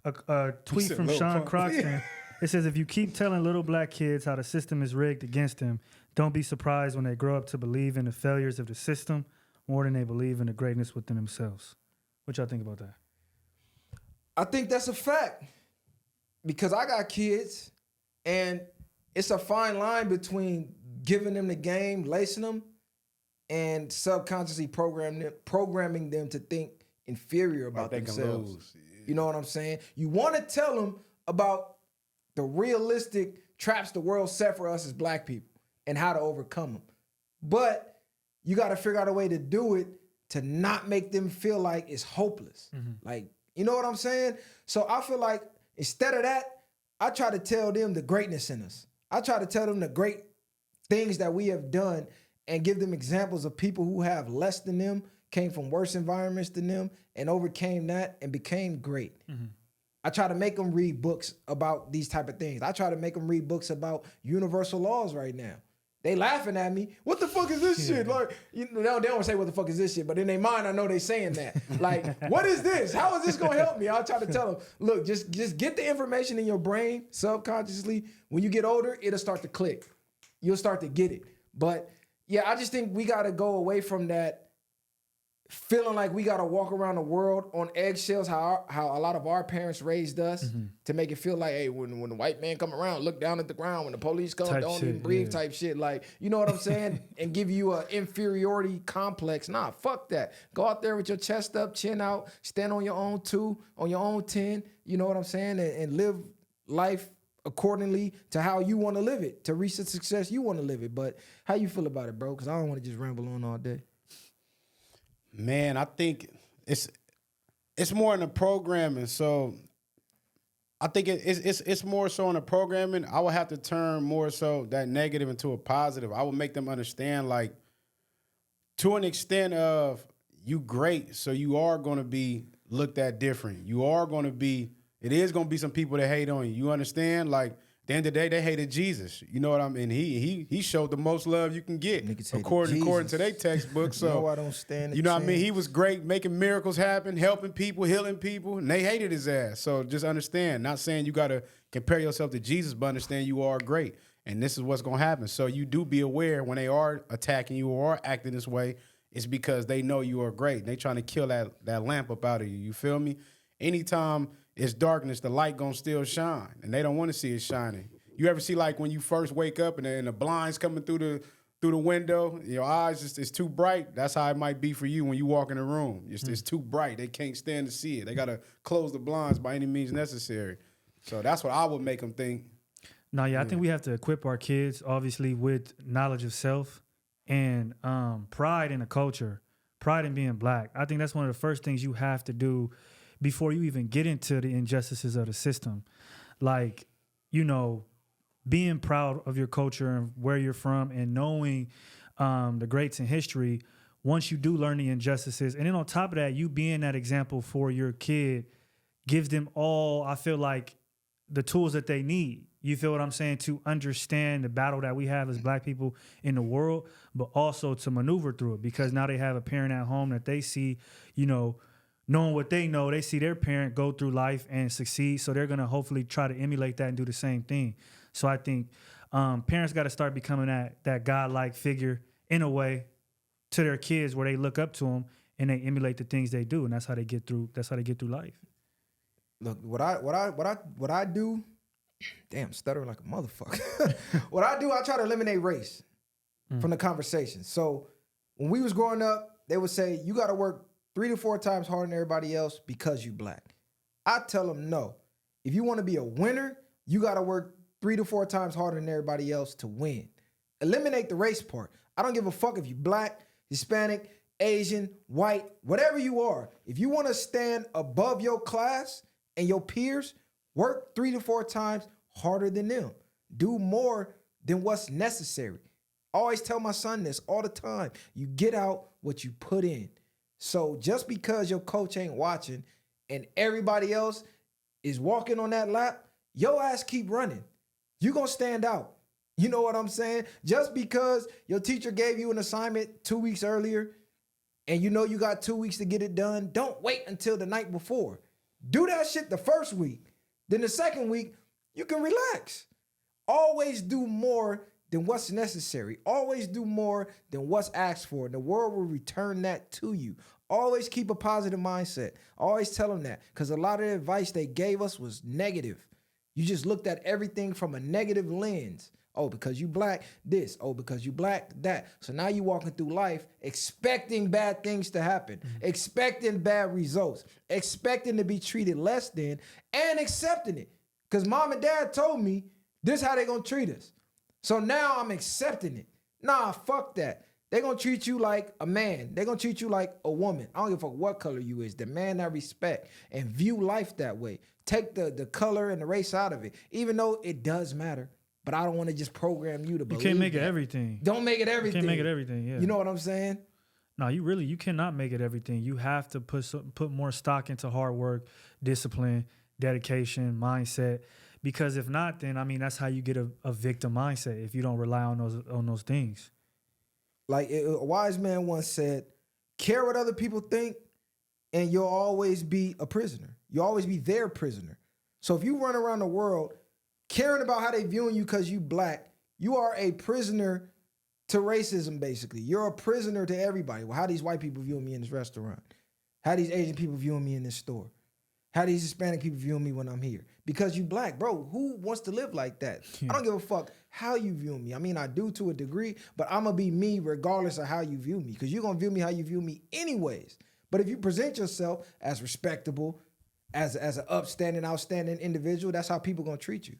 A tweet from Sean Croxton. It says, if you keep telling little black kids how the system is rigged against them, don't be surprised when they grow up to believe in the failures of the system more than they believe in the greatness within themselves. What y'all think about that? I think that's a fact because I got kids and it's a fine line between giving them the game, lacing them, and subconsciously programming them to think inferior about themselves. You know what I'm saying? You want to tell them about the realistic traps the world set for us as black people and how to overcome them. But you got to figure out a way to do it to not make them feel like it's hopeless. Like, you know what I'm saying? So I feel like instead of that, I try to tell them the greatness in us. I try to tell them the great things that we have done and give them examples of people who have less than them, came from worse environments than them, and overcame that and became great. I try to make them read books about these type of things. I try to make them read books about universal laws right now. They laughing at me. What the fuck is this shit? Like, you know, they don't say what the fuck is this shit, but in their mind, I know they saying that. Like, what is this? How is this gonna help me? I'll try to tell them, look, just get the information in your brain subconsciously. When you get older, it'll start to click. You'll start to get it. But yeah, I just think we gotta go away from that feeling like we gotta walk around the world on eggshells, how a lot of our parents raised us to make it feel like, hey, when the white man come around, look down at the ground. When the police come, don't even breathe type shit. Like, you know what I'm saying? And give you an inferiority complex. Nah, fuck that. Go out there with your chest up, chin out, stand on your own 2, on your own 10, you know what I'm saying? And live life accordingly to how you want to live it, to reach the success you want to live it. But how you feel about it, bro? Because I don't want to just ramble on all day. Man, I think it's more in the programming. So I think it's more so in the programming. I would have to turn more so that negative into a positive. I would make them understand, like, to an extent of you great, so you are going to be looked at different. You are going to be, it is going to be some people that hate on you. You understand? Like, at the end of the day, they hated Jesus. You know what I mean? He showed the most love you can get, according to their textbook. So no, I don't stand. You know what I mean? He was great, making miracles happen, helping people, healing people, and they hated his ass. So just understand. Not saying you got to compare yourself to Jesus, but understand you are great, and this is what's gonna happen. So you do be aware when they are attacking you or acting this way. It's because they know you are great. They trying to kill that lamp up out of you. You feel me? Anytime it's darkness, the light gonna still shine, and they don't want to see it shining. You ever see, like, when you first wake up and the blinds coming through the window, your eyes it's too bright? That's how it might be for you when you walk in a room. It's too bright. They can't stand to see it. They gotta close the blinds by any means necessary. So that's what I would make them think. No, yeah, I think we have to equip our kids, obviously, with knowledge of self and pride in the culture, pride in being black. I think that's one of the first things you have to do before you even get into the injustices of the system. Like, you know, being proud of your culture and where you're from and knowing the greats in history, once you do learn the injustices. And then on top of that, you being that example for your kid gives them all, I feel like, the tools that they need. You feel what I'm saying? To understand the battle that we have as black people in the world, but also to maneuver through it, because now they have a parent at home that they see, you know, knowing what they know, they see their parent go through life and succeed. So they're going to hopefully try to emulate that and do the same thing. So I think parents got to start becoming that godlike figure in a way to their kids, where they look up to them and they emulate the things they do. And that's how they get through. That's how they get through life. Look, what I do, damn, stuttering like a motherfucker. What I do, I try to eliminate race from the conversation. So when we was growing up, they would say, you got to work 3 to 4 times harder than everybody else because you black. I tell them no. If you want to be a winner, you got to work 3 to 4 times harder than everybody else to win. Eliminate the race part. I don't give a fuck if you black, Hispanic, Asian, white, whatever you are. If you want to stand above your class and your peers, work 3 to 4 times harder than them. Do more than what's necessary. I always tell my son this all the time. You get out what you put in. So just because your coach ain't watching and everybody else is walking on that lap, your ass keep running. You gonna stand out. You know what I'm saying? Just because your teacher gave you an assignment 2 weeks earlier and you know you got 2 weeks to get it done, don't wait until the night before. Do that shit the first week. Then the second week, you can relax. Always do more than what's necessary. Always do more than what's asked for. The world will return that to you. Always keep a positive mindset. Always tell them that. Because a lot of the advice they gave us was negative. You just looked at everything from a negative lens. Oh, because you black, this. Oh, because you black, that. So now you walking through life expecting bad things to happen, expecting bad results, expecting to be treated less than, and accepting it. Because mom and dad told me this is how they gonna treat us. So now I'm accepting it. Nah, fuck that. They gonna treat you like a man. They gonna treat you like a woman. I don't give a fuck what color you is. Demand that respect and view life that way. Take the color and the race out of it, even though it does matter. But I don't want to just program you to believe. You can't make that. it everything. Don't make it everything. You can't make it everything, yeah. You know what I'm saying? No, you cannot make it everything. You have to put more stock into hard work, discipline, dedication, mindset. Because if not, then I mean that's how you get a victim mindset if you don't rely on those things. Like a wise man once said, care what other people think, and you'll always be a prisoner. You'll always be their prisoner. So if you run around the world caring about how they viewing you because you black, you are a prisoner to racism, basically. You're a prisoner to everybody. Well, how these white people viewing me in this restaurant? How these Asian people viewing me in this store? How these Hispanic people viewing me when I'm here? Because you black, bro. Who wants to live like that? I don't give a fuck how you view me. I mean, I do to a degree, but I'm going to be me regardless of how you view me, because you're going to view me how you view me anyways. But if you present yourself as respectable, as an upstanding, outstanding individual, that's how people going to treat you.